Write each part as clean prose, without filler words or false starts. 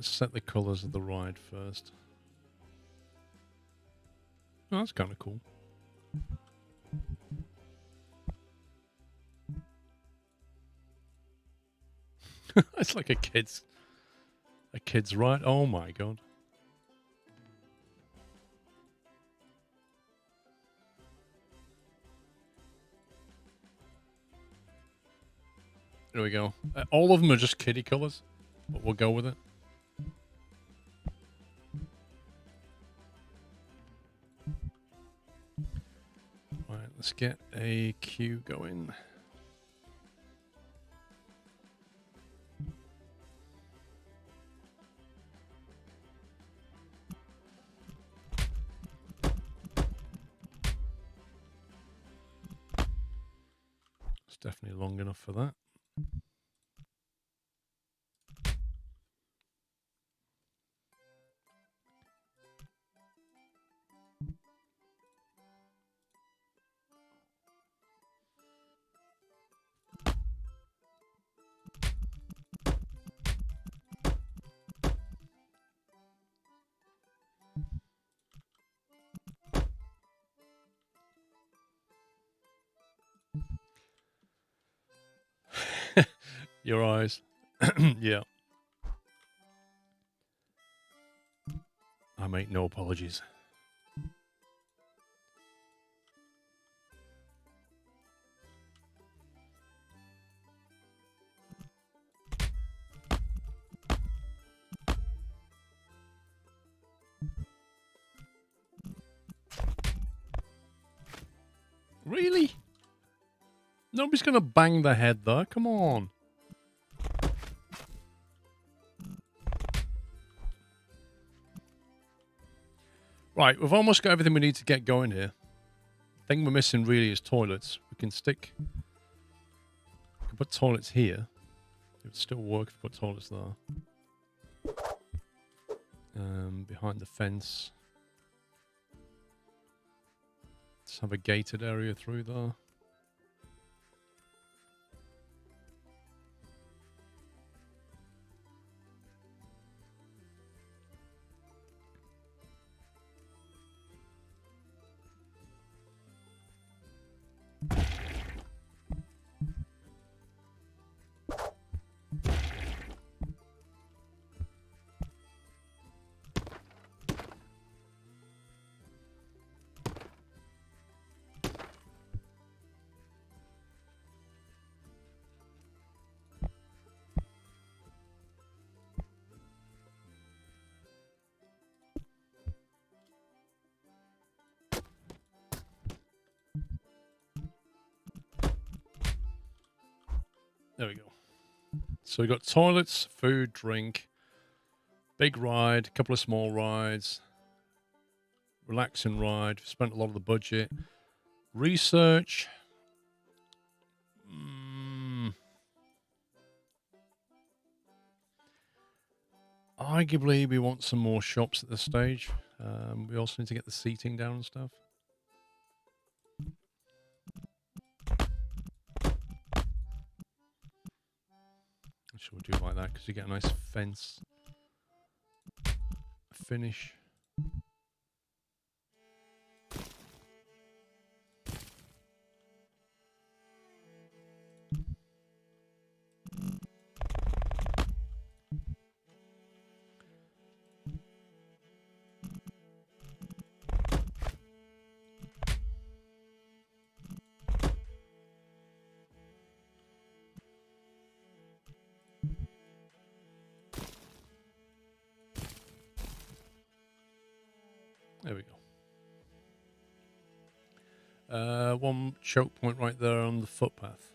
Let's set the colours of the ride first. Oh, that's kind of cool. It's like a kid's ride. Oh my god. There we go. All of them are just kiddie colours, but we'll go with it. Right, let's get a queue going. It's definitely long enough for that. Your eyes. Yeah. I make no apologies. Really? Nobody's going to bang their head there. Come on. Right, we've almost got everything we need to get going here. The thing we're missing really is toilets. We can put toilets here. It would still work if we put toilets there. Behind the fence. Let's have a gated area through there. There we go. So we've got toilets, food, drink, big ride, a couple of small rides, relaxing ride. Spent a lot of the budget. Research. Arguably, we want some more shops at this stage. We also need to get the seating down and stuff. I'm sure we'll do it like that because you get a nice fence finish. There we go. One choke point right there on the footpath.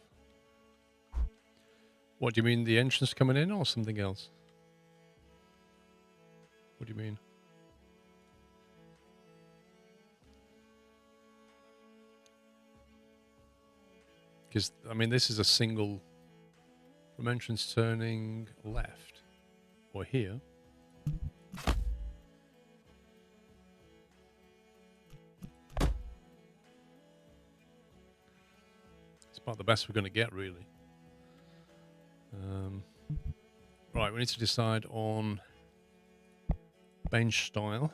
What do you mean, the entrance coming in or something else? What do you mean? Because, I mean, this is a single from entrance turning left or here. It's about the best we're going to get, really. Right, we need to decide on bench style.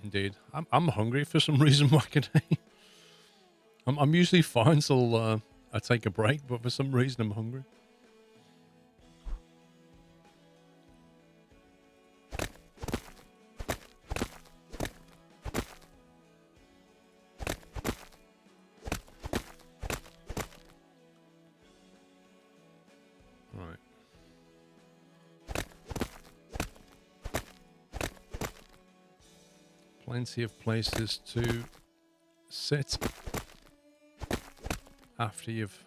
Indeed. I'm hungry for some reason, Wackaday. I'm usually fine till I take a break, but for some reason I'm hungry. Right. Plenty of places to sit after you've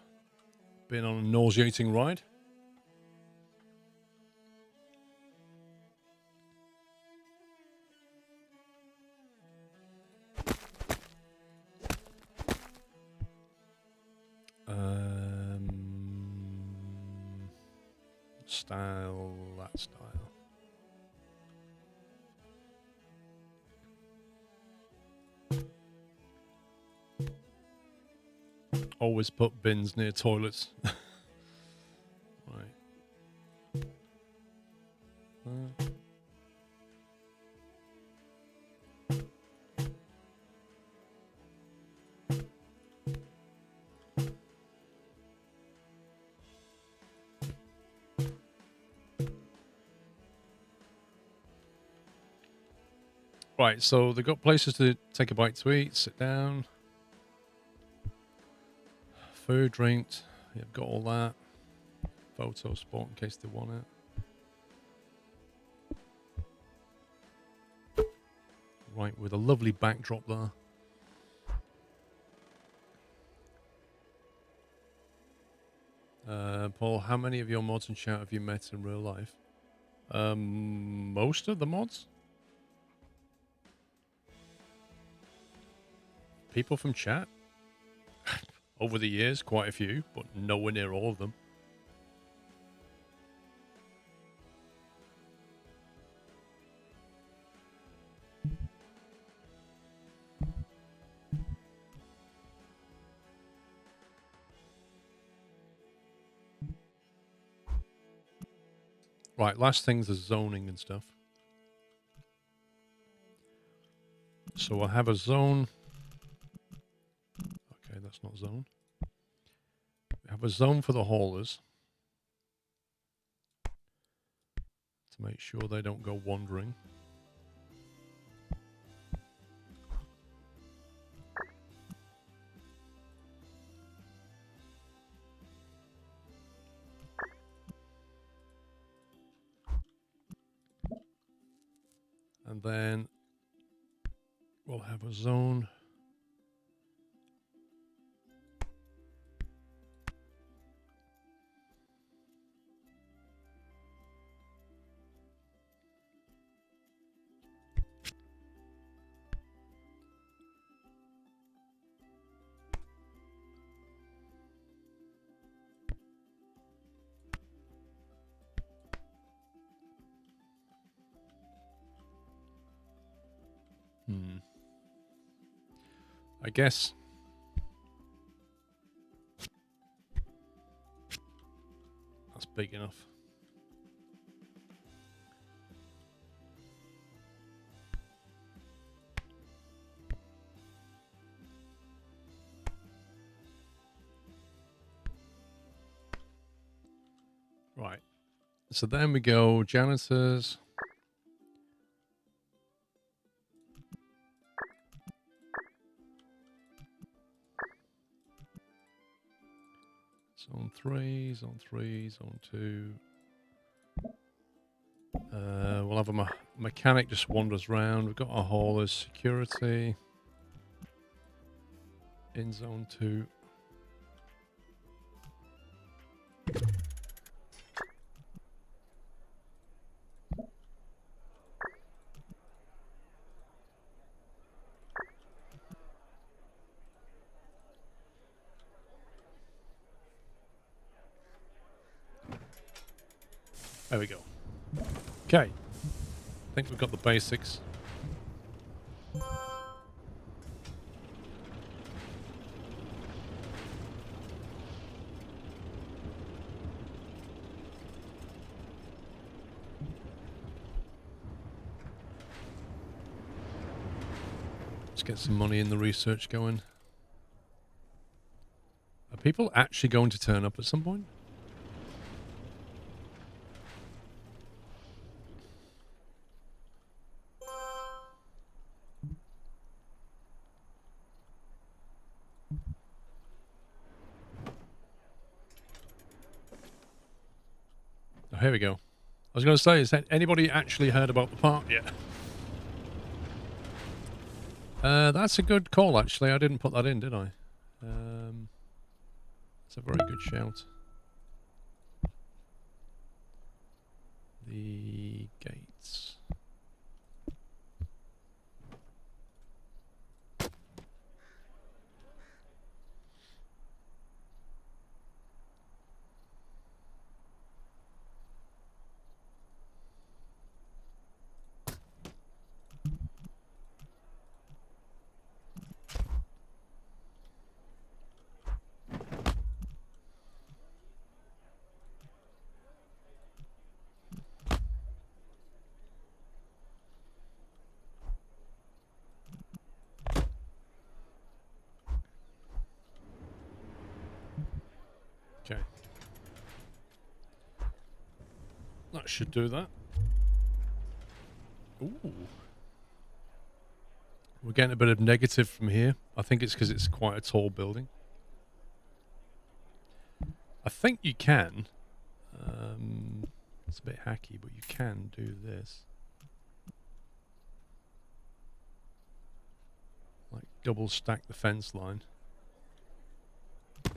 been on a nauseating ride. Style, that style. Always put bins near toilets. Right. Right, so they've got places to take a bite to eat, sit down, food, drink. You've got all that. Photo spot in case they want it. Right, with a lovely backdrop there. Paul, how many of your mods in chat have you met in real life? Most of the mods. People from chat? Over the years, quite a few, but nowhere near all of them. Right, last thing's the zoning and stuff. So we'll have a zone. Okay, that's not zone. We have a zone for the haulers to make sure they don't go wandering. And then we'll have a zone. I guess that's big enough. Right. So then we go janitors. Zone 3, zone 3, zone 2. We'll have a mechanic just wanders around. We've got our haulers, security in zone 2. There we go. Okay. I think we've got the basics. Let's get some money in the research going. Are people actually going to turn up at some point? Oh, here we go. I was going to say, has anybody actually heard about the park yet? That's a good call, actually. I didn't put that in, did I? It's a very good shout. The gates. Okay. That should do that. Ooh. We're getting a bit of negative from here. I think it's because it's quite a tall building. I think you can. It's a bit hacky, but you can do this. Like double stack the fence line. There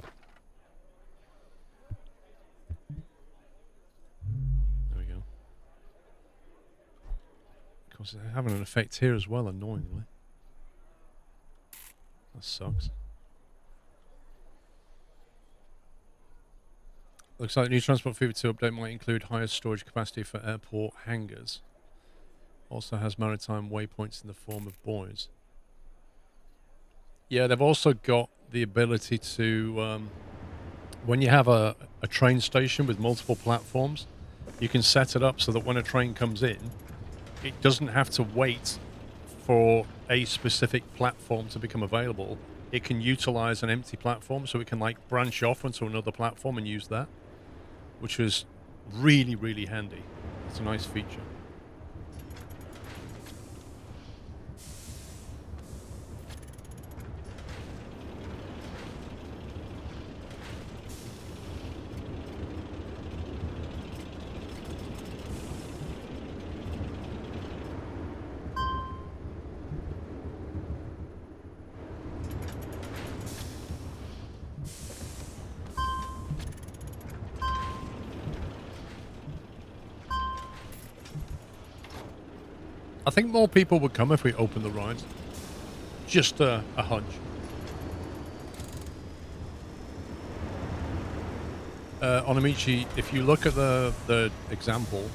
we go. Of course, it's having an effect here as well, annoyingly. That sucks. Looks like the new Transport Fever 2 update might include higher storage capacity for airport hangars. Also has maritime waypoints in the form of buoys. Yeah, they've also got the ability to, when you have a train station with multiple platforms, you can set it up so that when a train comes in, it doesn't have to wait for a specific platform to become available. It can utilize an empty platform, so it can like branch off onto another platform and use that, which is really, really handy. It's a nice feature. I think more people would come if we open the rides. Just a hunch. On Amici, if you look at the example,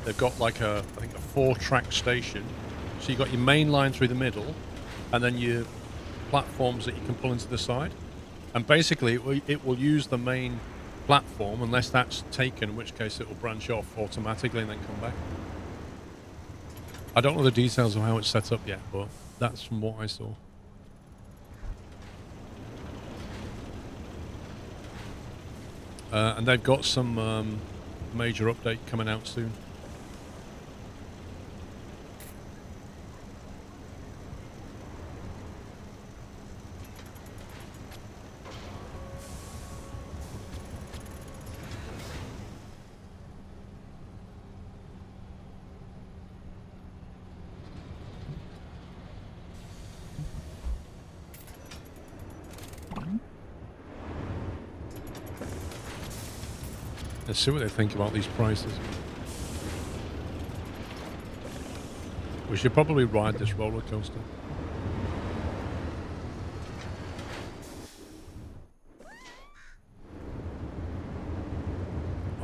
they've got like I think a 4-track station. So you've got your main line through the middle, and then your platforms that you can pull into the side. And basically, it will use the main platform unless that's taken, in which case it will branch off automatically and then come back. I don't know the details of how it's set up yet, but that's from what I saw. And they've got some major update coming out soon. Let's see what they think about these prices. We should probably ride this roller coaster.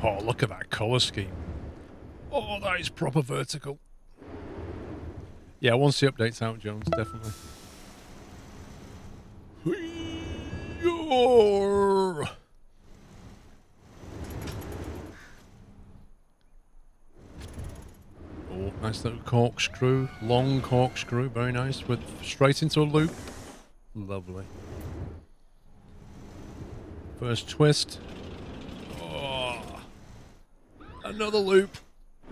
Oh, look at that color scheme. Oh, that is proper vertical. Yeah, once the update's out, Jones, definitely. Oh, nice little corkscrew. Long corkscrew, very nice. With straight into a loop. Lovely. First twist. Oh, another loop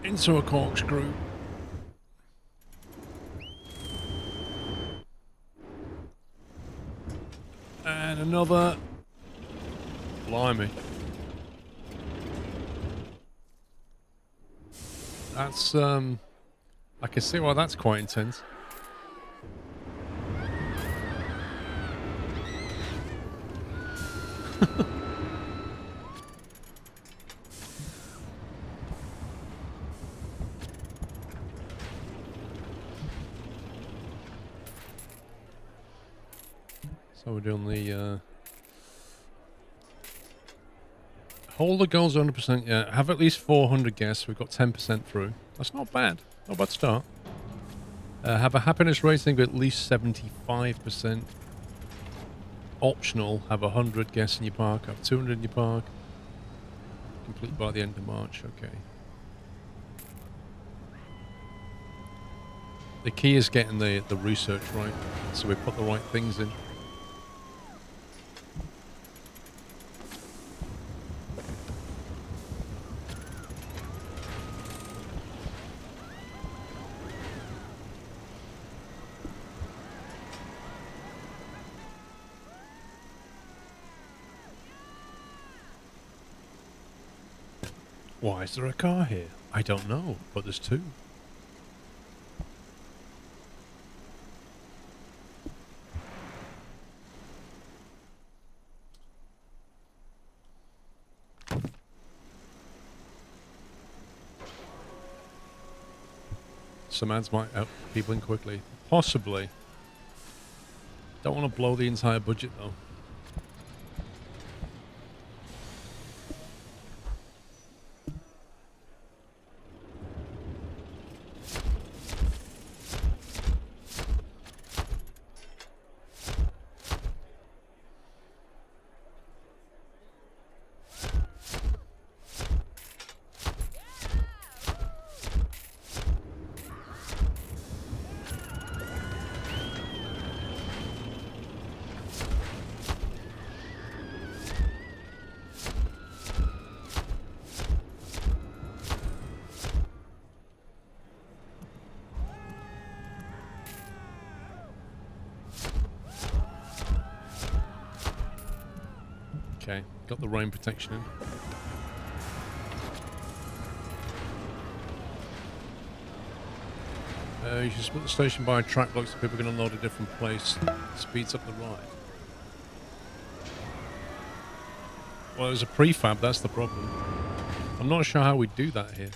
into a corkscrew. And another. Blimey. That's, I can see why that's quite intense. So we're doing the, hold the goals 100%, yeah. Have at least 400 guests. We've got 10% through. That's not bad. Not a bad start. Have a happiness rating of at least 75%. Optional, have 100 guests in your park. Have 200 in your park. Complete by the end of March. Okay. The key is getting the research right. So we put the right things in. Why is there a car here? I don't know, but there's two. Some ads might help people in quickly. Possibly. Don't want to blow the entire budget though. Okay, got the rain protection in. You should split the station by a track block so people can unload a different place. Speeds up the ride. Well, there's a prefab, that's the problem. I'm not sure how we do that here.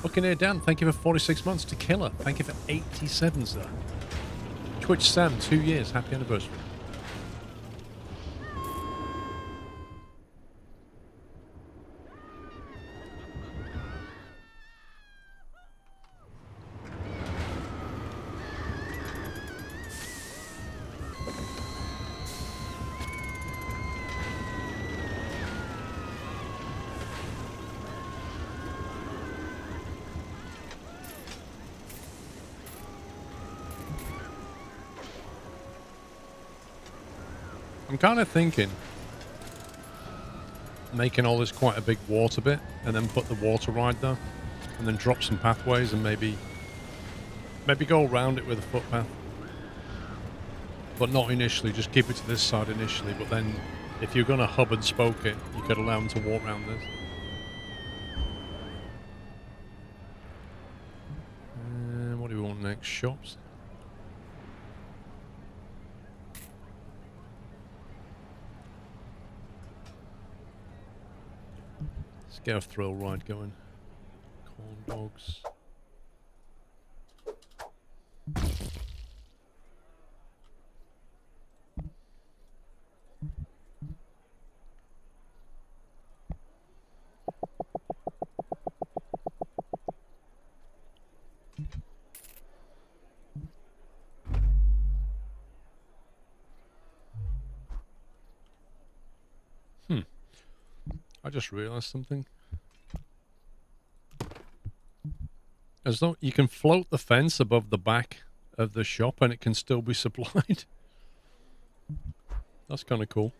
Buccaneer Dan, thank you for 46 months. To Killer, thank you for 87, sir. Twitch Sam, 2 years. Happy anniversary. I'm kind of thinking making all this quite a big water bit and then put the water ride there and then drop some pathways and maybe go around it with a footpath. But not initially, just keep it to this side initially, but then if you're going to hub and spoke it, you could allow them to walk around this. What do we want next? Shops? Let's get a thrill ride going. Corn dogs. just realised something. As though you can float the fence above the back of the shop and it can still be supplied. That's kind of cool.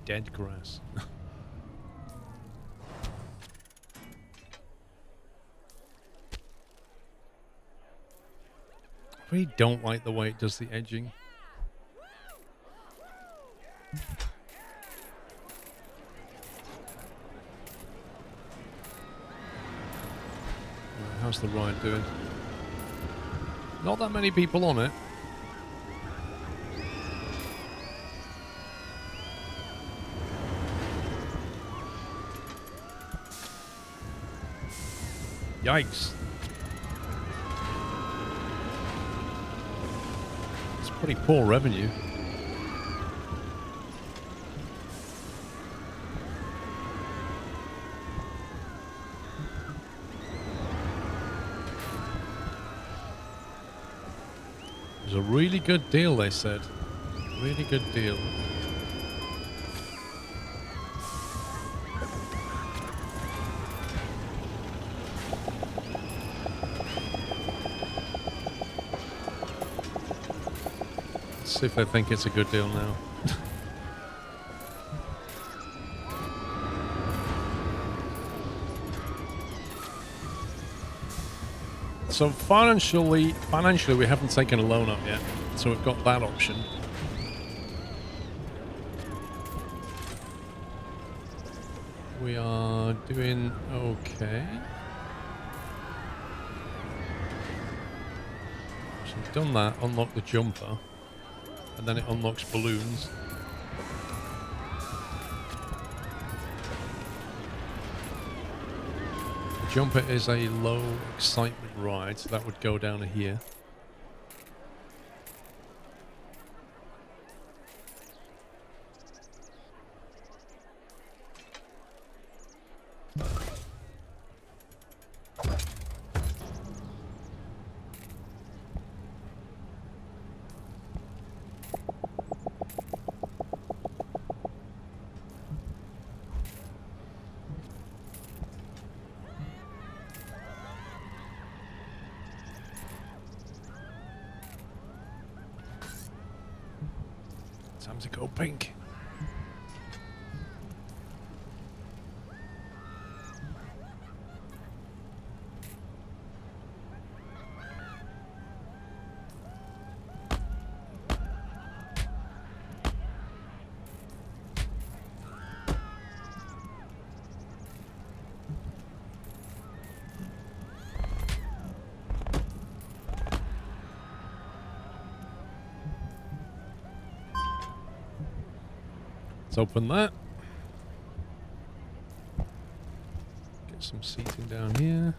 Dead grass. I really don't like the way it does the edging. Right, how's the ride doing? Not that many people on it. Yikes. It's pretty poor revenue. It was a really good deal, they said. Really good deal. See if they think it's a good deal now. So financially we haven't taken a loan up yet, so we've got that option. We are doing okay. So we've done that, unlock the jumper. And then it unlocks balloons. The jumper is a low excitement ride, so that would go down here. Time to go pink. Let's open that. Get some seating down here.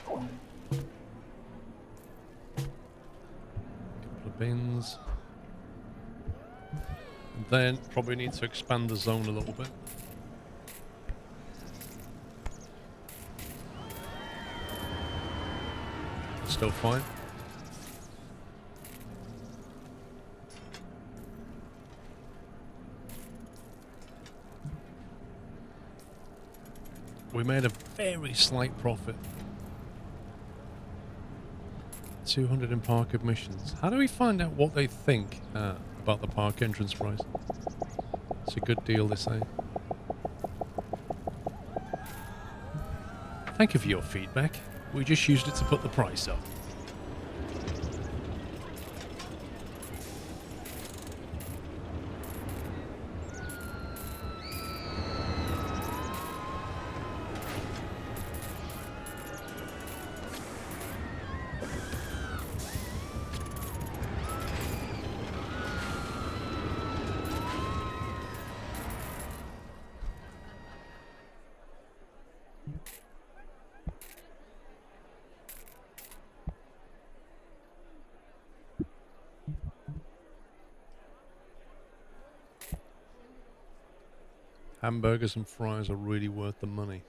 Couple of bins. And then probably need to expand the zone a little bit. Still fine. We made a very slight profit. 200 in park admissions. How do we find out what they think about the park entrance price? It's a good deal, they say. Thank you for your feedback. We just used it to put the price up. Hamburgers and fries are really worth the money.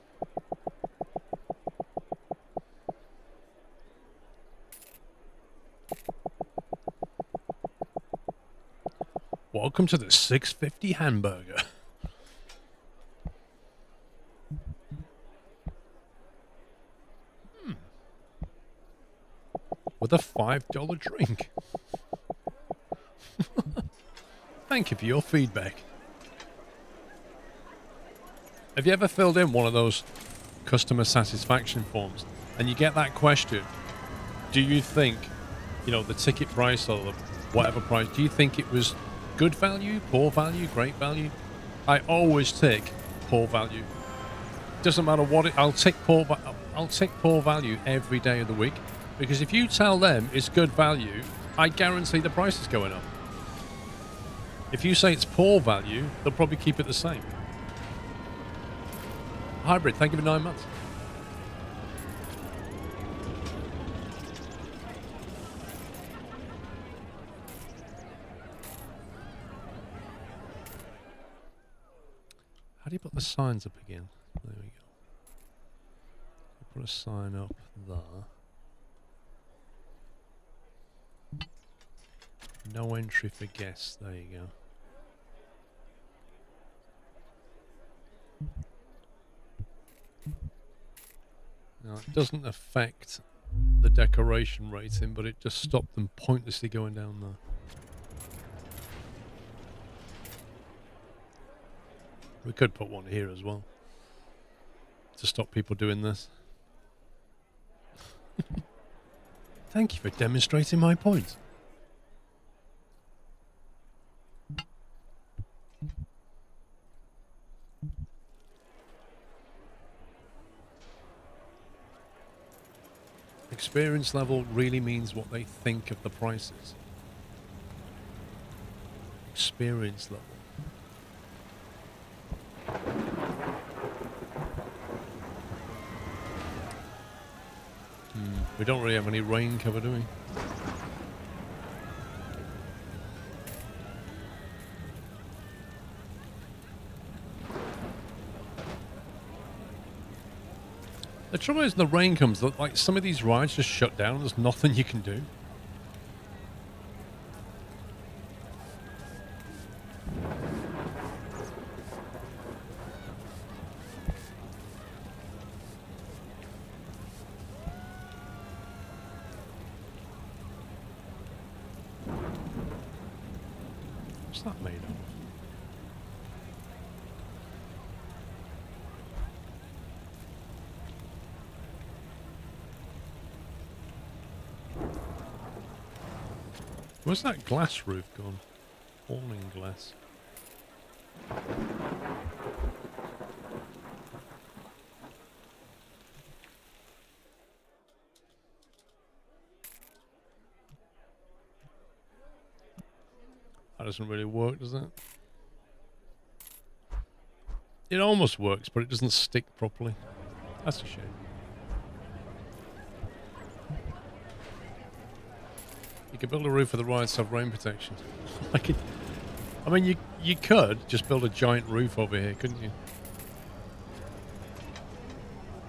Welcome to the 650 hamburger. With a $5 drink. Thank you for your feedback. Have you ever filled in one of those customer satisfaction forms and you get that question, do you think, you know, the ticket price or the whatever price, do you think it was good value, poor value, great value? I always tick poor value. Doesn't matter what it, I'll tick poor value every day of the week, because if you tell them it's good value, I guarantee the price is going up. If you say it's poor value, they'll probably keep it the same. Hybrid, thank you for 9 months. How do you put the signs up again? There we go. Put a sign up there. No entry for guests. There you go. Now, it doesn't affect the decoration rating, but it just stopped them pointlessly going down there. We could put one here as well to stop people doing this. Thank you for demonstrating my point. Experience level really means what they think of the prices. Experience level. We don't really have any rain cover, do we? The trouble is, the rain comes, like some of these rides just shut down. There's nothing you can do. What's that made of? Where's that glass roof gone? Awning glass. That doesn't really work, does it? It almost works, but it doesn't stick properly. That's a shame. You could build a roof for the rides to have rain protection. I mean, you could just build a giant roof over here, couldn't you?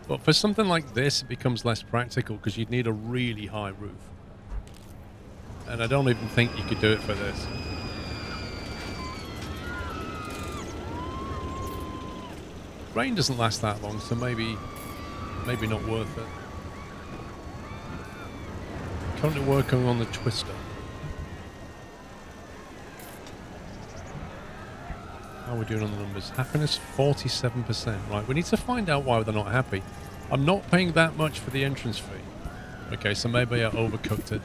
But for something like this, it becomes less practical because you'd need a really high roof. And I don't even think you could do it for this. Rain doesn't last that long, so maybe not worth it. Currently working on the twister. How are we doing on the numbers? Happiness 47%. Right, we need to find out why they're not happy. I'm not paying that much for the entrance fee. Okay, so maybe I overcooked it.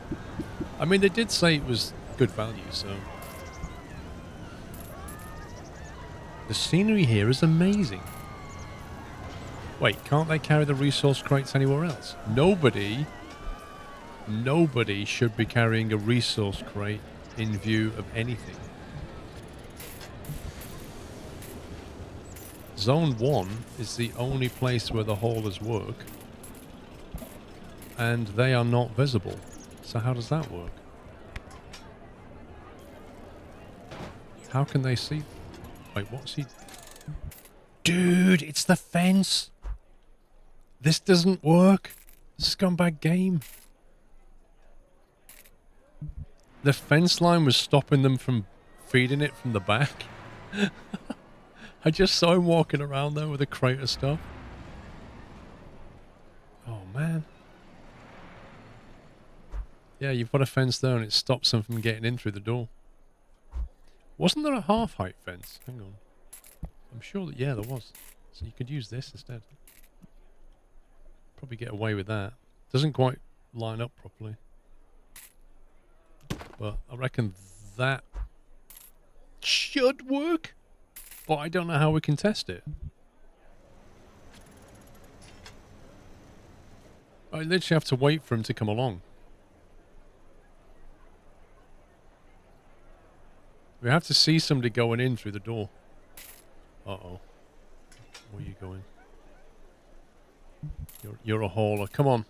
I mean, they did say it was good value, so... The scenery here is amazing. Wait, can't they carry the resource crates anywhere else? Nobody should be carrying a resource crate in view of anything. Zone 1 is the only place where the haulers work, and they are not visible. So how does that work? How can they see? Wait, what's he... Dude, it's the fence! This doesn't work! Scumbag game. The fence line was stopping them from feeding it from the back. I just saw him walking around there with a crate of stuff. Oh, man. Yeah, you've got a fence there and it stops them from getting in through the door. Wasn't there a half-height fence? Hang on. I'm sure that, yeah, there was. So you could use this instead. Probably get away with that. Doesn't quite line up properly. But I reckon that should work. But I don't know how we can test it. I literally have to wait for him to come along. We have to see somebody going in through the door. Uh-oh. Where are you going? You're a hauler. Come on.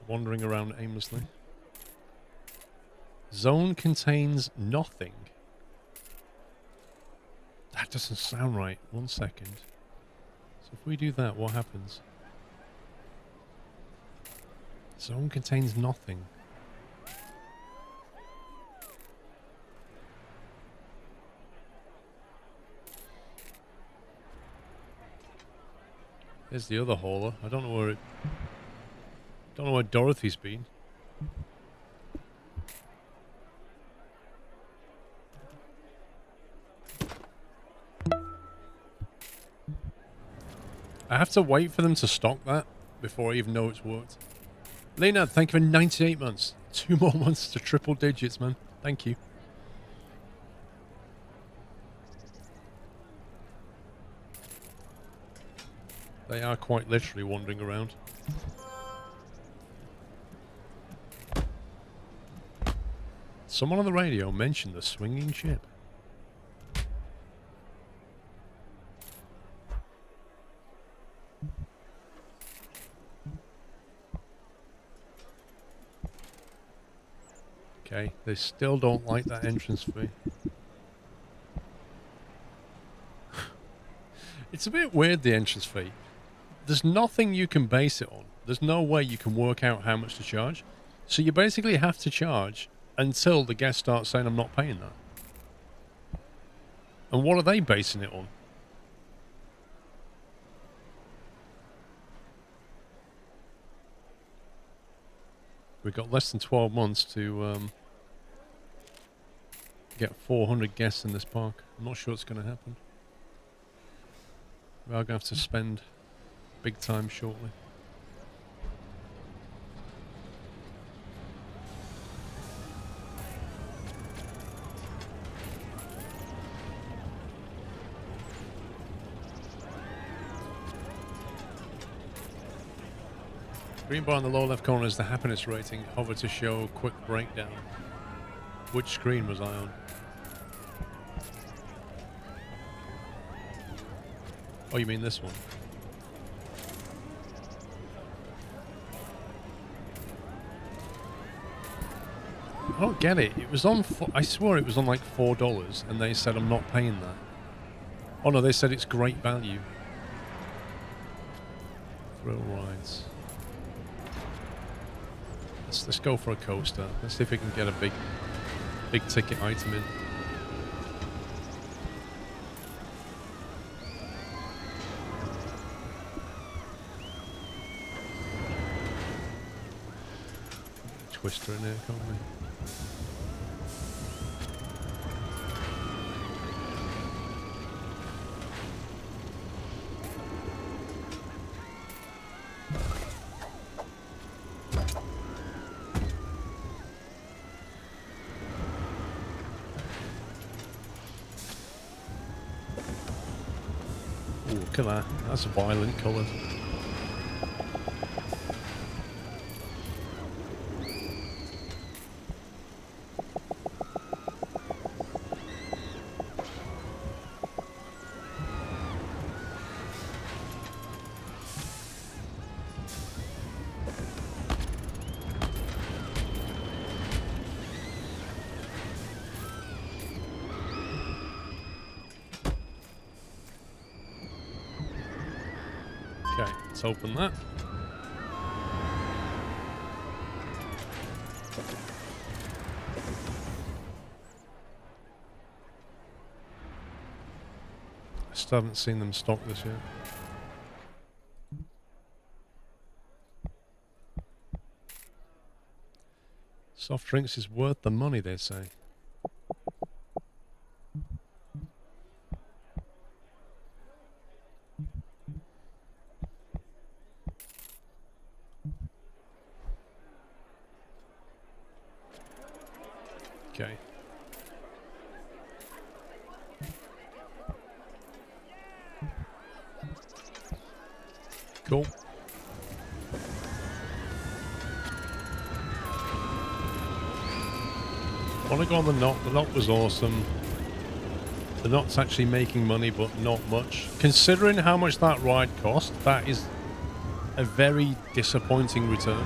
Wandering around aimlessly. Zone contains nothing. That doesn't sound right. 1 second. So if we do that, what happens? Zone contains nothing. There's the other hauler. I don't know where it... Don't know where Dorothy's been. I have to wait for them to stock that before I even know it's worked. Lena, thank you for 98 months. 2 more months to triple digits, man. Thank you. They are quite literally wandering around. Someone on the radio mentioned the swinging ship. Okay, they still don't like that entrance fee. It's a bit weird, the entrance fee. There's nothing you can base it on. There's no way you can work out how much to charge. So you basically have to charge until the guest starts saying, I'm not paying that. And what are they basing it on? We've got less than 12 months to get 400 guests in this park. I'm not sure it's going to happen. We are going to have to spend big time shortly. Green bar in the lower left corner is the happiness rating. Hover to show quick breakdown. Which screen was I on? Oh, you mean this one? I don't get it. It was on... I swore it was on like $4 and they said I'm not paying that. Oh no, they said it's great value. Thrill rides. Let's go for a coaster. Let's see if we can get a big ticket item in. Twister in here, can't we? Ooh, look at that. That's violent coloured. Okay, let's open that. I still haven't seen them stock this yet. Soft drinks is worth the money, they say. Okay. Cool. Want to go on the knot? The knot was awesome. The knot's actually making money, but not much. Considering how much that ride cost, that is a very disappointing return.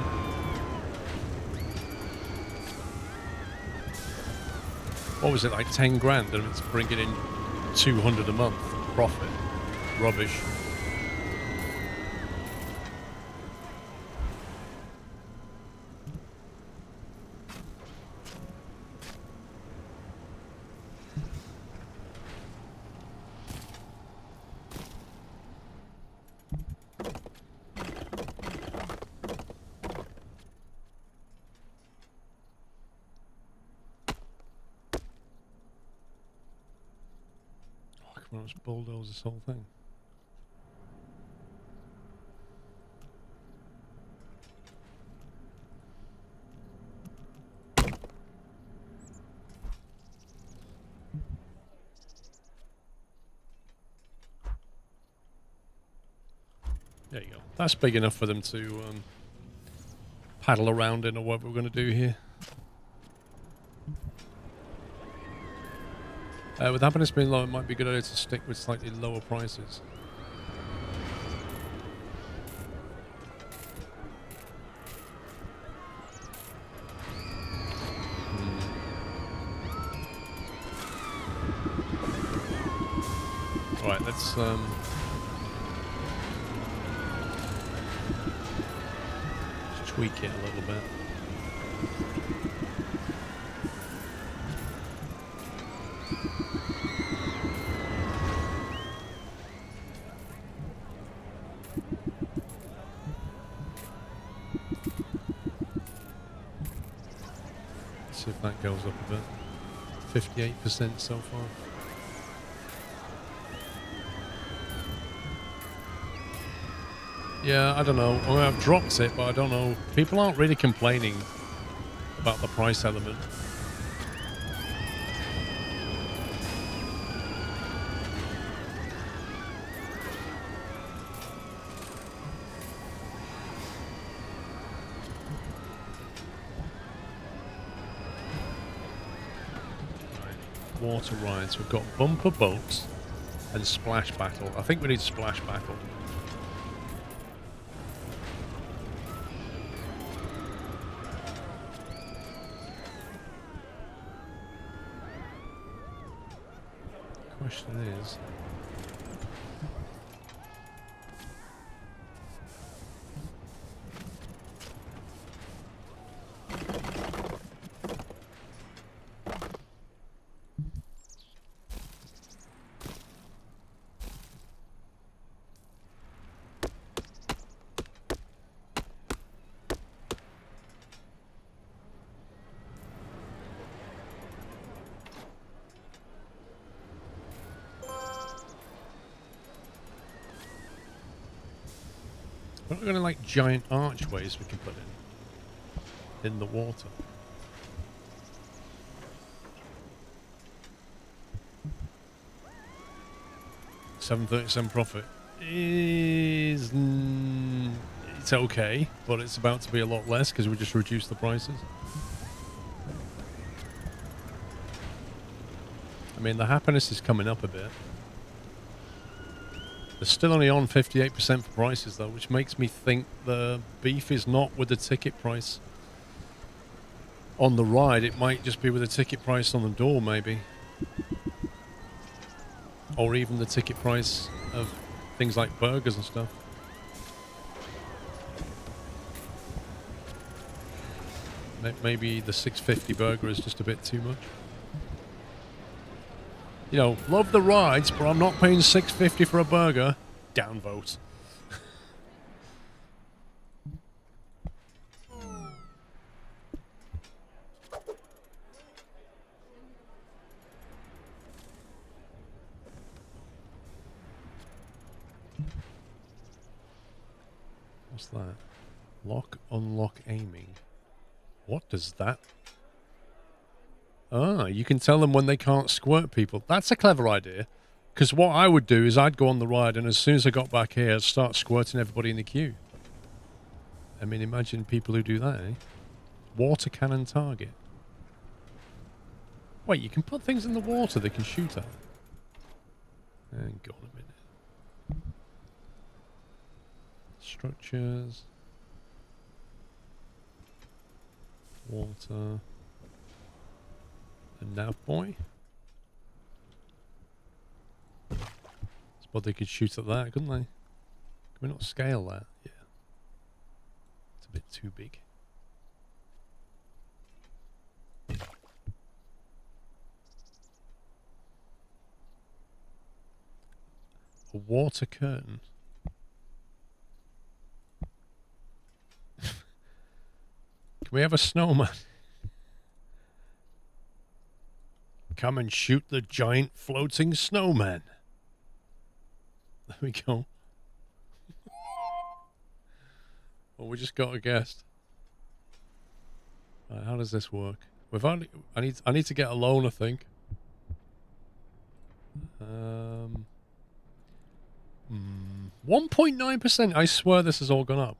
What was it, like 10 grand, and it's bringing in 200 a month profit? Rubbish. Let's bulldoze this whole thing. There you go. That's big enough for them to paddle around in, or what we're going to do here. With happiness being low, it might be a good idea to stick with slightly lower prices. Right, let's tweak it a little bit. See if that goes up a bit. 58% so far. Yeah, I don't know. I mean, I've dropped it, but I don't know. People aren't really complaining about the price element. Water rides. We've got bumper boats and splash battle. I think we need splash battle. Question is, We're not going to like giant archways we can put in the water. $7.37 profit is it's okay, but it's about to be a lot less because we just reduced the prices. I mean, the happiness is coming up a bit. They're still only on 58% for prices though, which makes me think the beef is not with the ticket price on the ride. It might just be with the ticket price on the door, maybe. Or even the ticket price of things like burgers and stuff. Maybe the $6.50 burger is just a bit too much. You know, love the rides, but I'm not paying $6.50 for a burger. Downvote. What's that? Lock, unlock aiming. What does that? Ah, you can tell them when they can't squirt people. That's a clever idea. Because what I would do is I'd go on the ride, and as soon as I got back here, I'd start squirting everybody in the queue. I mean, imagine people who do that, eh? Water cannon target. Wait, you can put things in the water they can shoot at. Hang on a minute. Structures. Water. A nav boy. But they could shoot at that, couldn't they? Can we not scale that? Yeah. It's a bit too big. A water curtain. Can we have a snowman? Come and shoot the giant floating snowman. There we go. Well, we just got a guest. Right, how does this work? I need to get a loan, I think. 1.9%. I swear this has all gone up.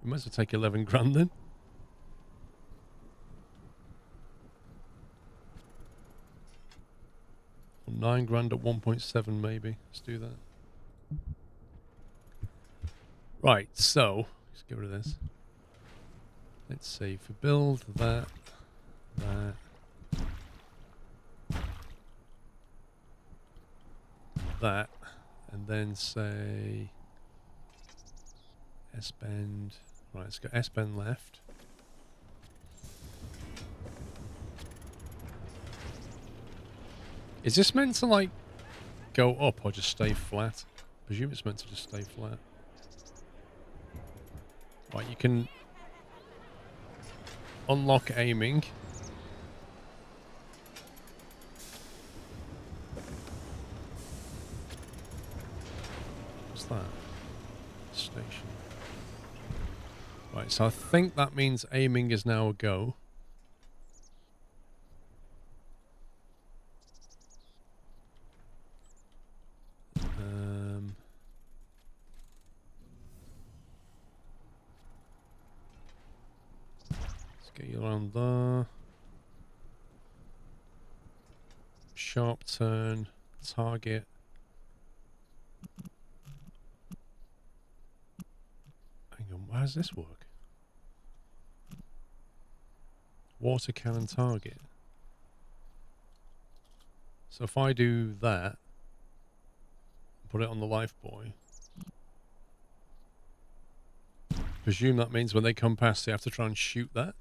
We might as well take 11 grand then. Or 9 grand at 1.7 maybe. Let's do that. Right, so let's get rid of this. Let's see, if we build that, and then say S-bend. Right, it's got S-bend left. Is this meant to like go up or just stay flat? I presume it's meant to just stay flat. Right, you can unlock aiming. What's that? Station. Right, so I think that means aiming is now a go. Let's get you around there. Sharp turn, target. Hang on, how does this work? Water cannon target. So if I do that, put it on the life buoy, presume that means when they come past they have to try and shoot that?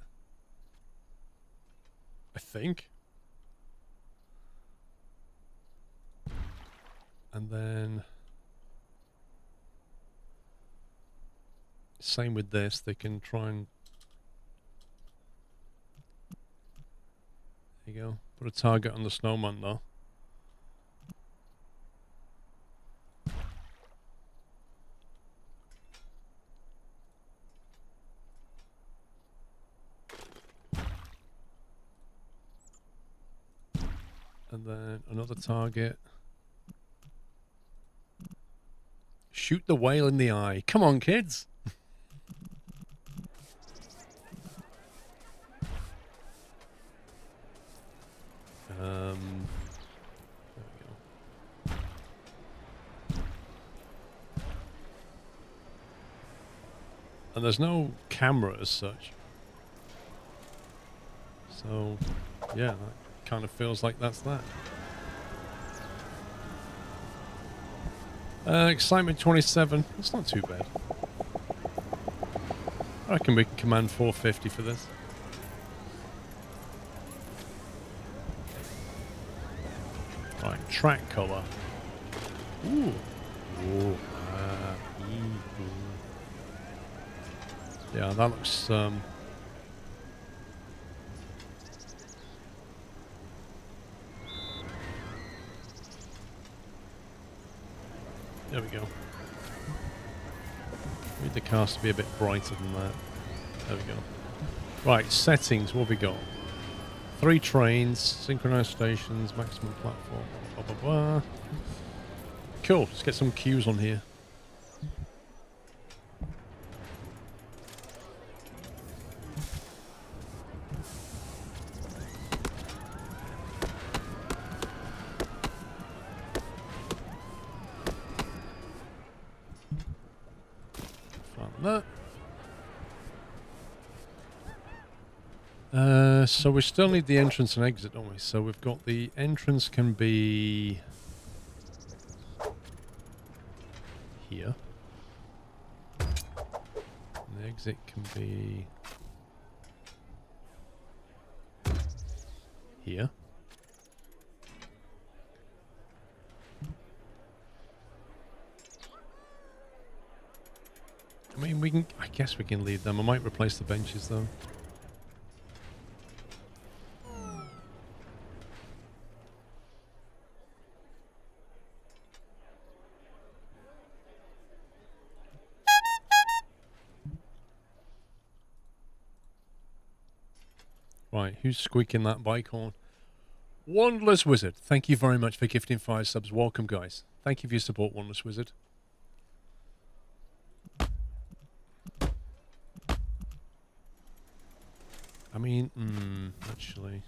I think. And then same with this, they can try and there you go. Put a target on the snowman though. And then another target. Shoot the whale in the eye. Come on, kids. There we go. And there's no camera as such. So, yeah, that kind of feels like that's that. Excitement 27. It's not too bad. I reckon we can command 450 for this. Right, track color. Ooh. Ooh. Yeah, that looks there we go. Need the cast to be a bit brighter than that. There we go. Right, settings, what have we got? 3 trains, synchronized stations, maximum platform, blah, blah, blah, blah. Cool, let's get some cues on here. That. So we still need the entrance and exit, don't we? So we've got the entrance can be here. And the exit can be here. I mean, we can. I guess we can leave them. I might replace the benches though. Right, who's squeaking that bike horn? Wandless Wizard. Thank you very much for gifting 5 subs. Welcome, guys. Thank you for your support, Wandless Wizard. I mean, actually,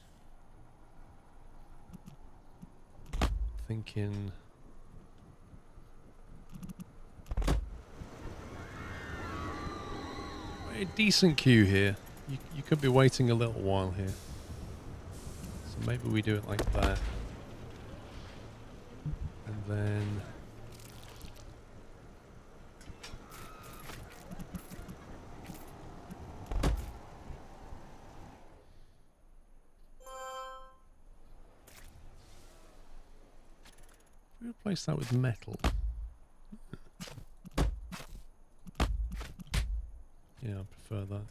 thinking a decent queue here. You could be waiting a little while here, so maybe we do it like that, and then we replace that with metal. Yeah, I prefer that.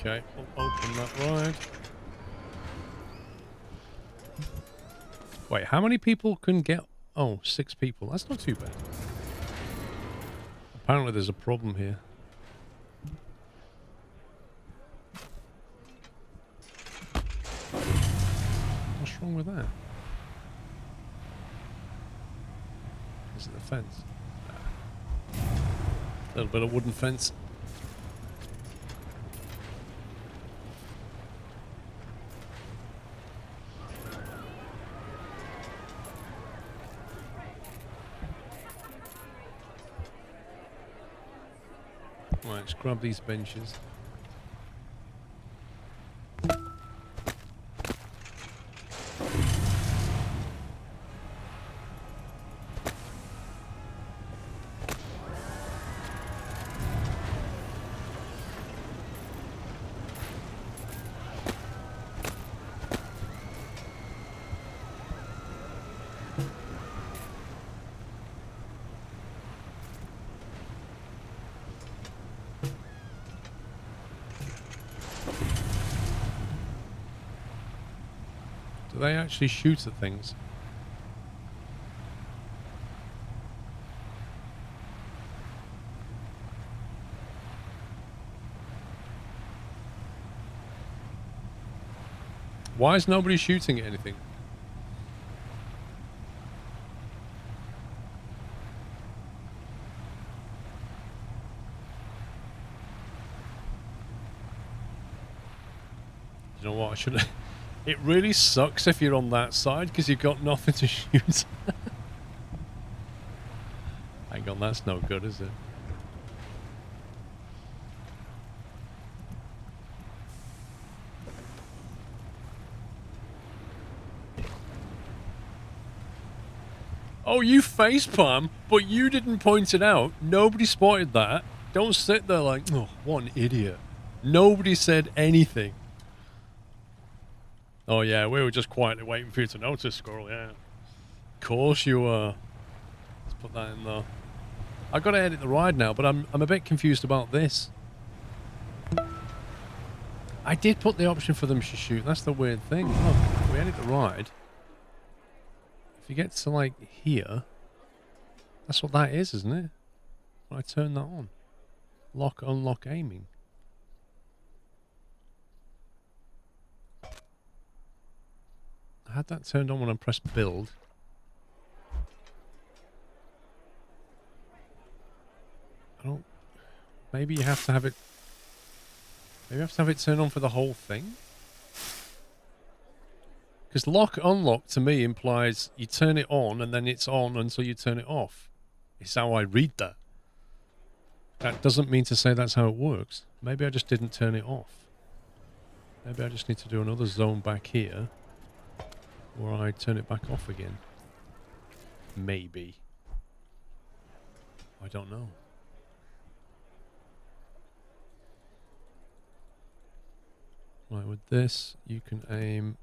Okay, we'll open that ride. Wait, how many people can get... Oh, 6 people. That's not too bad. Apparently there's a problem here. What's wrong with that? Is it the fence? A little bit of wooden fence. Right, let's grab these benches. they actually shoot at things? Why is nobody shooting at anything? You know what? I should. It really sucks if you're on that side because you've got nothing to shoot. Hang on, that's no good, is it? Oh, you facepalm, but you didn't point it out. Nobody spotted that. Don't sit there like, oh, what an idiot. Nobody said anything. Oh, yeah, we were just quietly waiting for you to notice, Squirrel, yeah. Of course you were. Let's put that in there. I've got to edit the ride now, but I'm a bit confused about this. I did put the option for them to shoot. That's the weird thing. Look, if we edit the ride, if you get to, like, here, that's what that is, isn't it? When I turn that on. Lock, unlock aiming. I had that turned on when I pressed build. I don't... Maybe you have to have it... Maybe you have to have it turned on for the whole thing? Because lock, unlock to me implies you turn it on and then it's on until you turn it off. It's how I read that. That doesn't mean to say that's how it works. Maybe I just didn't turn it off. Maybe I just need to do another zone back here. Or I turn it back off again. Maybe. I don't know. Right, with this, you can aim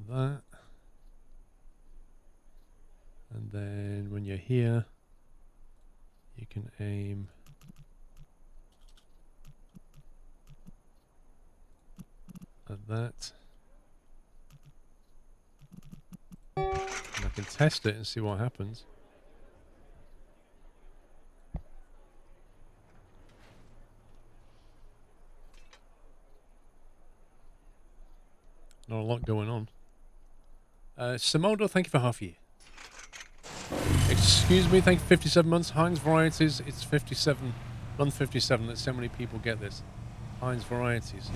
that. And then when you're here, you can aim at that. And I can test it and see what happens. Not a lot going on. Simodo, thank you for half a year. Excuse me, thank you for 57 months. Heinz Varieties, it's 57. Month 57, that's how many people get this. Heinz Varieties.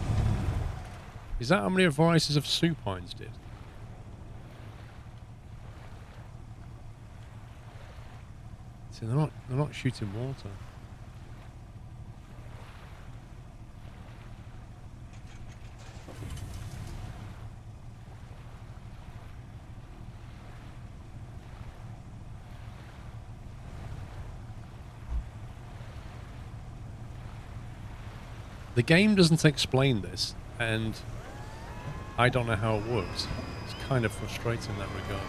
Is that how many varieties of soup Heinz did? See, they're not shooting water. The game doesn't explain this, and I don't know how it works. It's kind of frustrating in that regard.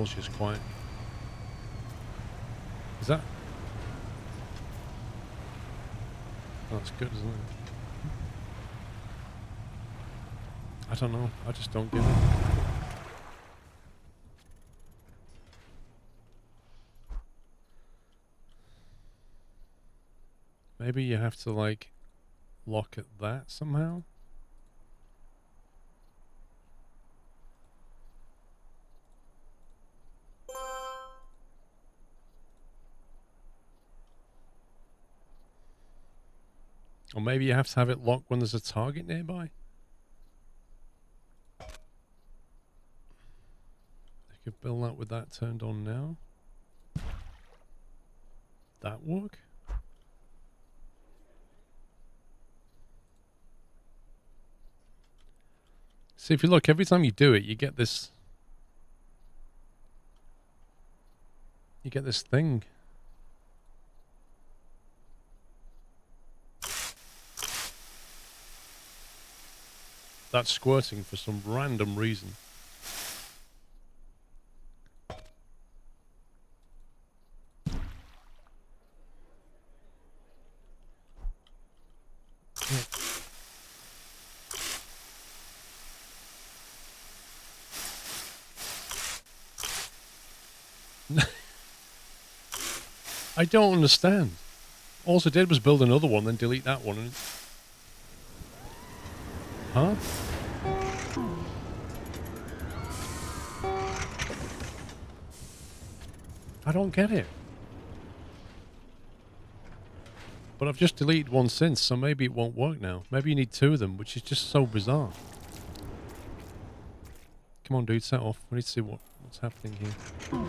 Just quiet. Is that? Oh, that's good, isn't it? I don't know. I just don't get it. Maybe you have to, like, lock at that somehow? Or maybe you have to have it locked when there's a target nearby. I could build that with that turned on now. That work? See, if you look, every time you do it, you get this you get this thing. That's squirting for some random reason. I don't understand. All I did was build another one, then delete that one. And huh? I don't get it. But I've just deleted one since, so maybe it won't work now. Maybe you need two of them, which is just so bizarre. Come on, dude, set off. We need to see what's happening here.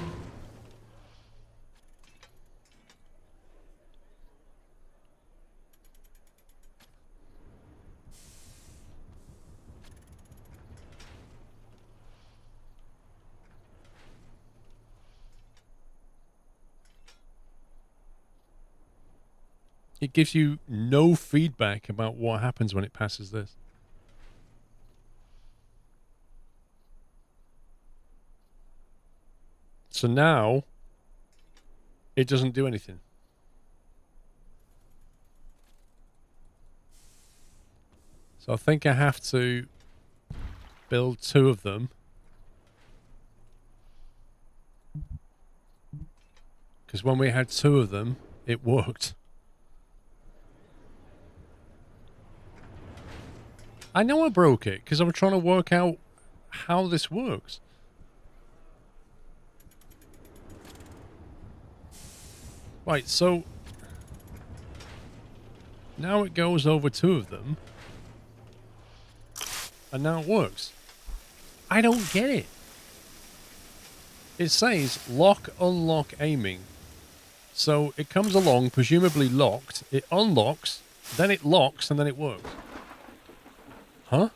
It gives you no feedback about what happens when it passes this. So now, it doesn't do anything. So I think I have to build two of them. Because when we had two of them, it worked. I know I broke it, because I'm trying to work out how this works. Right, so now it goes over two of them, and now it works. I don't get it. It says lock, unlock aiming. So it comes along, presumably locked, it unlocks, then it locks, and then it works. Huh?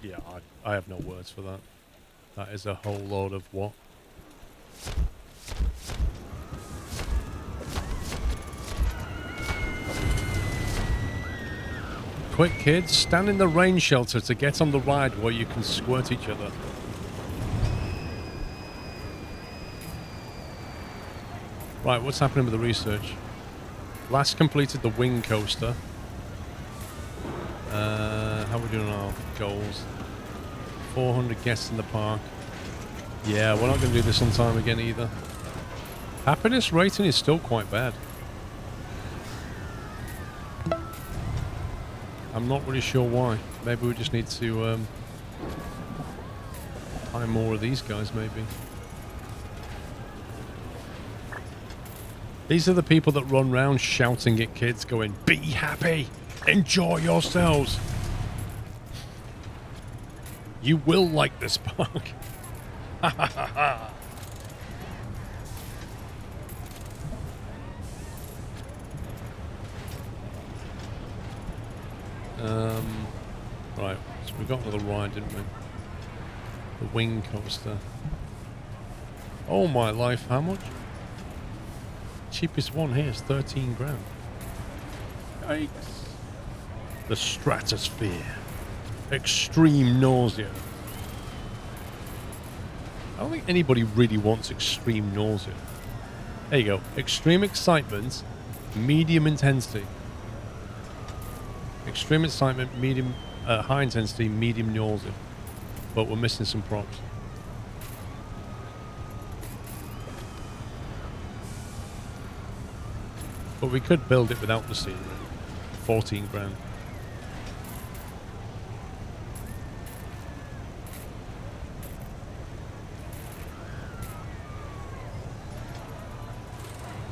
Yeah, I have no words for that. That is a whole load of what? Quick, kids, stand in the rain shelter to get on the ride where you can squirt each other. Right, what's happening with the research? Last completed the wing coaster. How are we doing on our goals? 400 guests in the park. Yeah, we're not going to do this on time again either. Happiness rating is still quite bad. I'm not really sure why. Maybe we just need to buy more of these guys, maybe. These are the people that run around shouting at kids going, "Be happy! Enjoy yourselves! You will like this park." Ha ha ha ha. Right, so we got another ride, didn't we? The wing coaster. Oh my life, how much? Cheapest one here is 13 grand. Yikes. The stratosphere. Extreme nausea. I don't think anybody really wants extreme nausea. There you go. Extreme excitement, medium intensity. Extreme excitement, medium, high intensity, medium nausea. But we're missing some props. But we could build it without the scenery. 14 grand.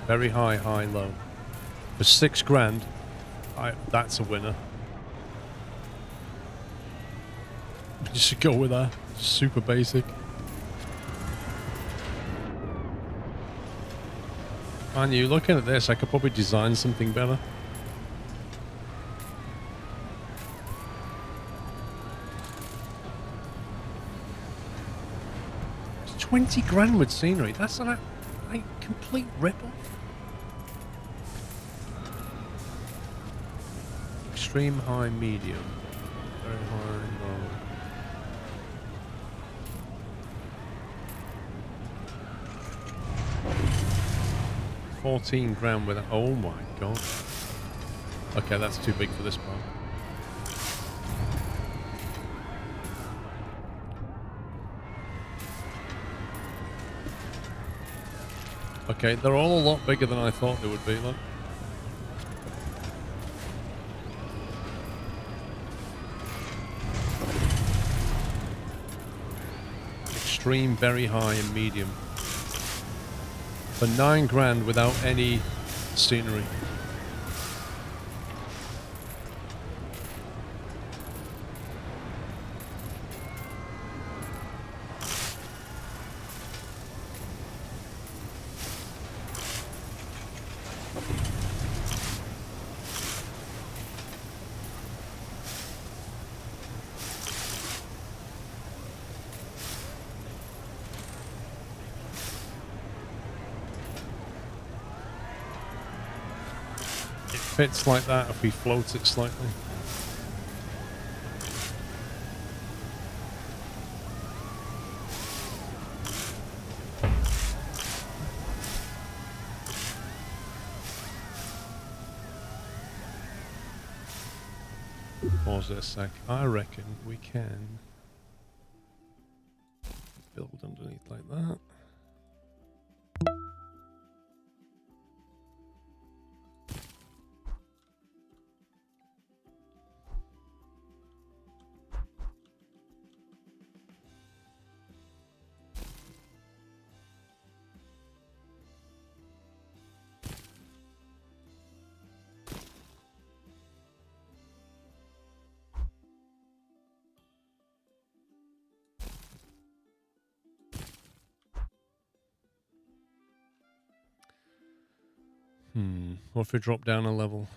Very high, high, low. For 6 grand, that's a winner. You should go with that. Super basic. Man, you looking at this, I could probably design something better. 20 grand with scenery. That's a like complete rip-off. Extreme high, medium. Very high, low. $14 with. Oh my god. Okay, that's too big for this part. Okay, they're all a lot bigger than I thought they would be. Look. Extreme, very high, and medium. For $9 without any scenery. Fits like that if we float it slightly. Pause it a sec. I reckon we can build underneath like that. What if we drop down a level?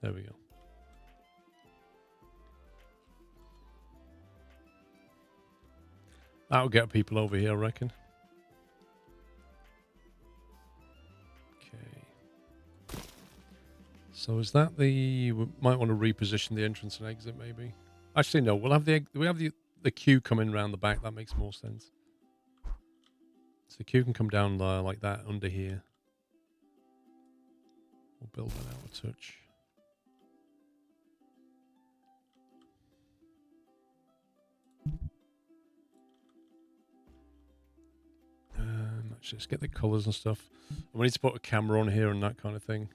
There we go. That'll get people over here, I reckon. Okay. So is that the... We might want to reposition the entrance and exit, maybe. Actually, no. We'll have the queue coming around the back. That makes more sense. So the queue can come down there like that under here. We'll build that out a touch. Actually, let's get the colours and stuff. And we need to put a camera on here and that kind of thing.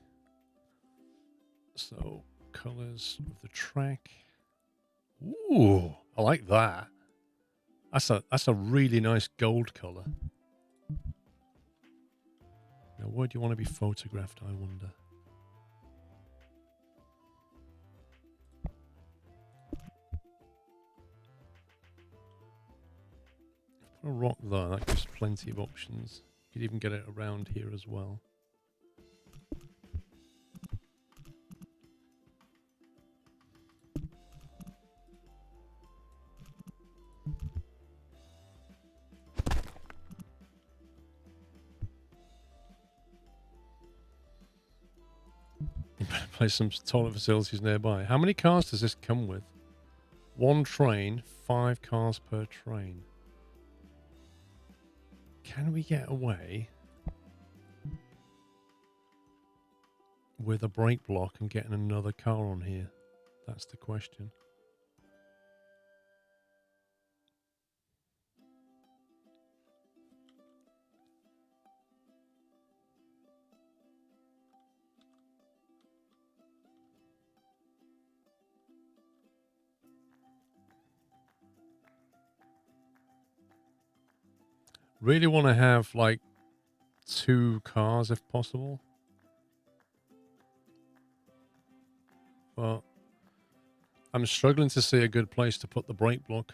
So, colours of the track. Ooh, I like that. That's a really nice gold colour. Now, where do you want to be photographed, I wonder? Put a rock there, that gives plenty of options. You could even get it around here as well. You better place some toilet facilities nearby. How many cars does this come with? One train, 5 cars per train. Can we get away with a brake block and getting another car on here? That's the question. Really want to have like 2 cars if possible. But I'm struggling to see a good place to put the brake block.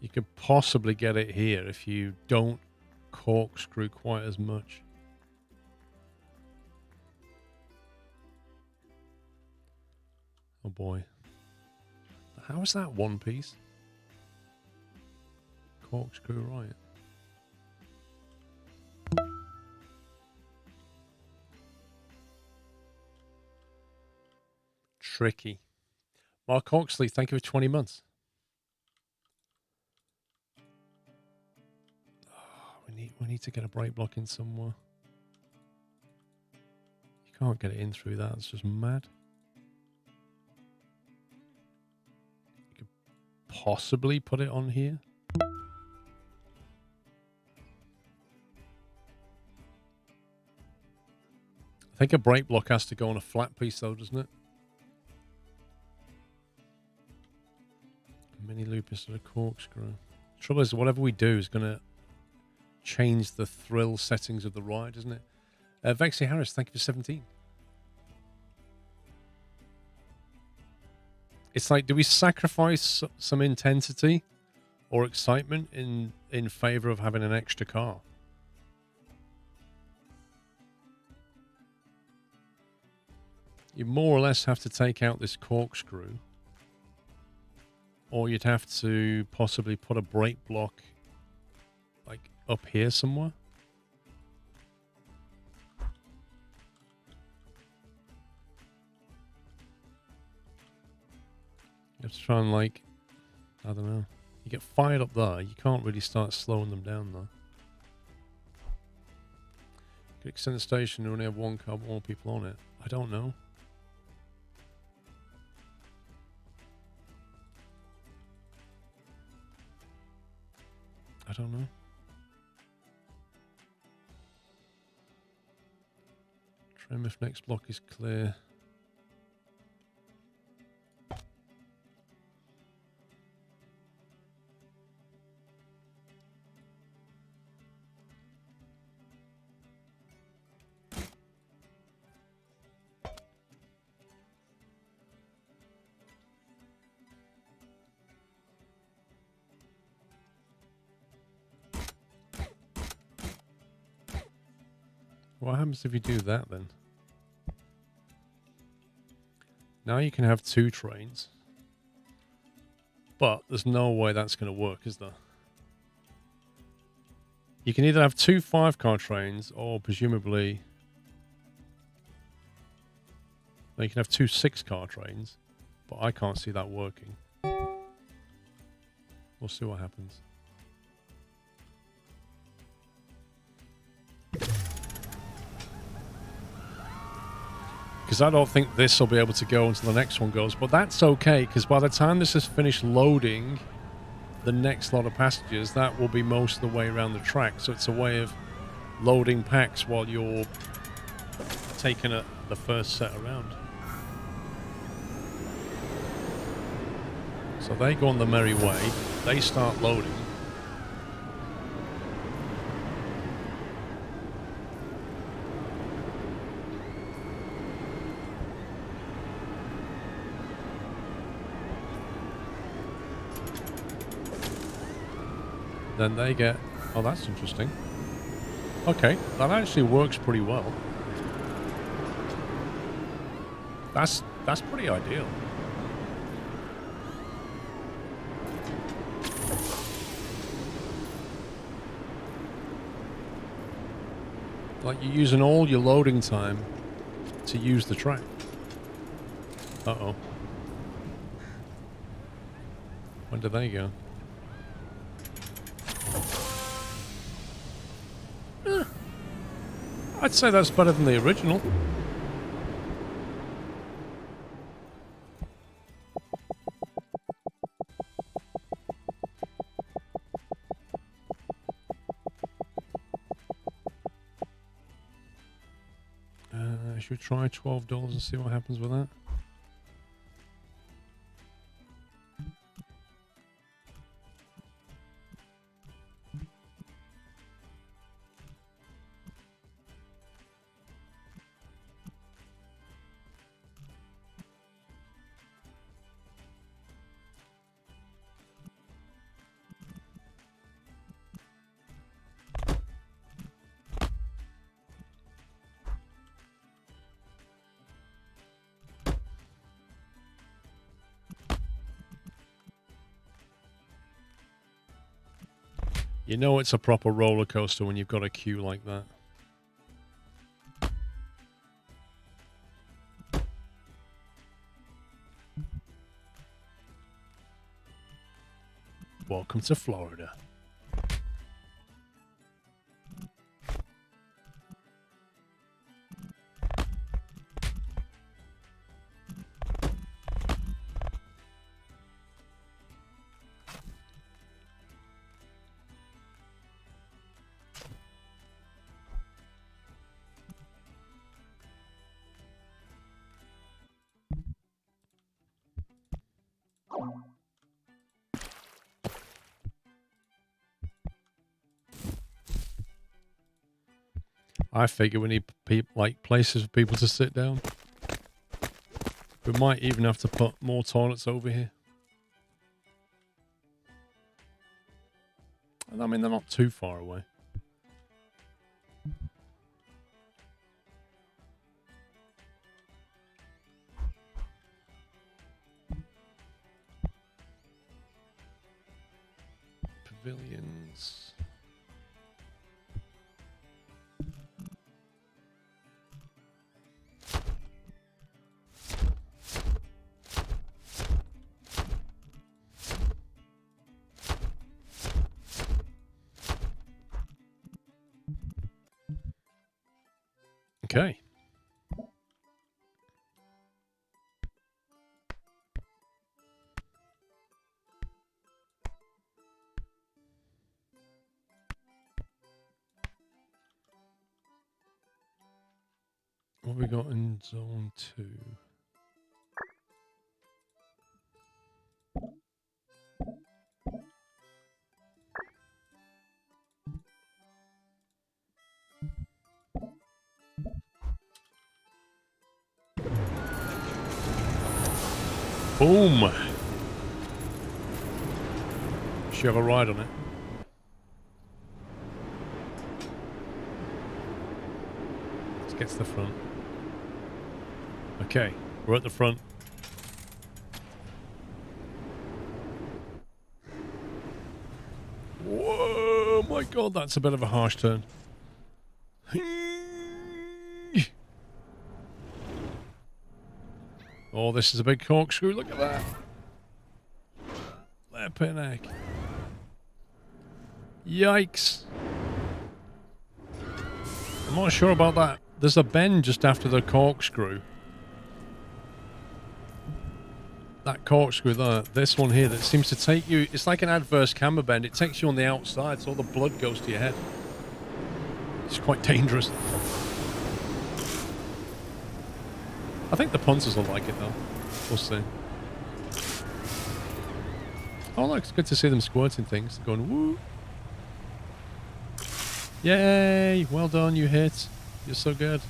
You could possibly get it here if you don't corkscrew quite as much. Oh boy. How is that one piece? Corkscrew right. Tricky. Mark Hawksley, thank you for 20 months. Oh, we need to get a break block in somewhere. You can't get it in through that. It's just mad. You could possibly put it on here. I think a break block has to go on a flat piece though, doesn't it? Mini loop instead of corkscrew. Trouble is, whatever we do is going to change the thrill settings of the ride, isn't it? Vexy Harris, thank you for 17. It's like, do we sacrifice some intensity or excitement in favor of having an extra car? You more or less have to take out this corkscrew, or you'd have to possibly put a brake block like up here somewhere. You have to try and, like, I don't know. You get fired up there, you can't really start slowing them down though. Could extend the station and only have one car, but more people on it. I don't know. I don't know. Trim if next block is clear. What happens if you do that then? Now you can have 2 trains. But there's no way that's going to work, is there? You can either have 2 5-car trains or presumably... No, you can have 2 6-car trains. But I can't see that working. We'll see what happens. Because I don't think this will be able to go until the next one goes. But that's okay, because by the time this is finished loading the next lot of passengers, that will be most of the way around the track. So it's a way of loading packs while you're taking the first set around. So they go on the merry way. They start loading. Then they get... Oh, that's interesting. Okay, that actually works pretty well. That's pretty ideal. Like, you're using all your loading time to use the track. Uh-oh. When did they go? I'd say that's better than the original. Should we try $12 and see what happens with that? You know it's a proper roller coaster when you've got a queue like that. Welcome to Florida. I figure we need like places for people to sit down. We might even have to put more toilets over here. I mean, they're not too far away. Pavilions. Okay. What have we got in zone 2? Boom! Should have a ride on it. Let's get to the front. Okay, we're at the front. Whoa, my God, that's a bit of a harsh turn. Oh, this is a big corkscrew. Look at that. Flippin' heck. Yikes. I'm not sure about that. There's a bend just after the corkscrew. That corkscrew there, this one here that seems to take you, it's like an adverse camber bend. It takes you on the outside, so all the blood goes to your head. It's quite dangerous. I think the punters will like it though. We'll see. Oh look, it's good to see them squirting things. Going woo. Yay! Well done, you hit. You're so good.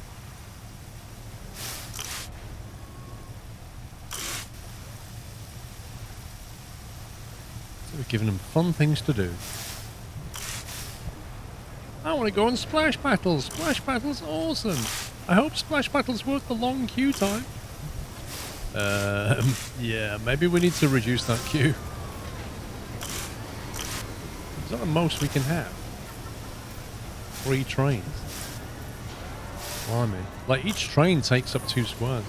So we're giving them fun things to do. I want to go on Splash Battles. Splash Battles, awesome. I hope Splash Battles worth the long queue time. Yeah, maybe we need to reduce that queue. Is that the most we can have? 3 trains. Blimey. Like, each train takes up 2 squares.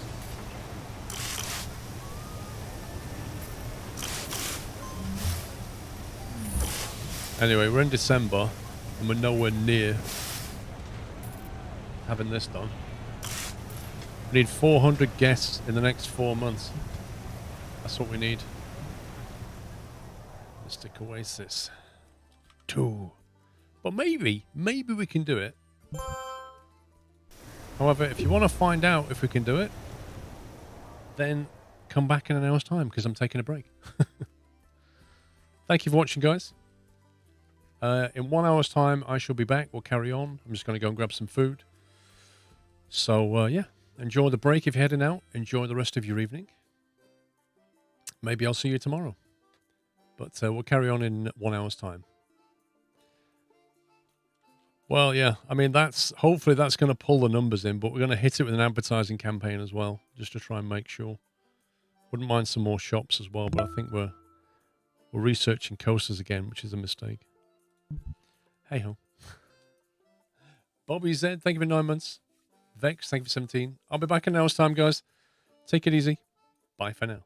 Anyway, we're in December, and we're nowhere near having this done. We need 400 guests in the next 4 months. That's what we need. Mystic Oasis 2. But maybe we can do it. However, if you want to find out if we can do it, then come back in an hour's time, because I'm taking a break. Thank you for watching, guys. In 1 hour's time, I shall be back. We'll carry on. I'm just going to go and grab some food. So, yeah. Enjoy the break if you're heading out. Enjoy the rest of your evening. Maybe I'll see you tomorrow. But we'll carry on in 1 hour's time. Well, yeah. I mean, hopefully that's going to pull the numbers in, but we're going to hit it with an advertising campaign as well, just to try and make sure. Wouldn't mind some more shops as well, but I think we're researching coasters again, which is a mistake. Hey ho. Bobby Z, thank you for 9 months. Vex, thank you for 17. I'll be back in an hour's time, guys. Take it easy. Bye for now.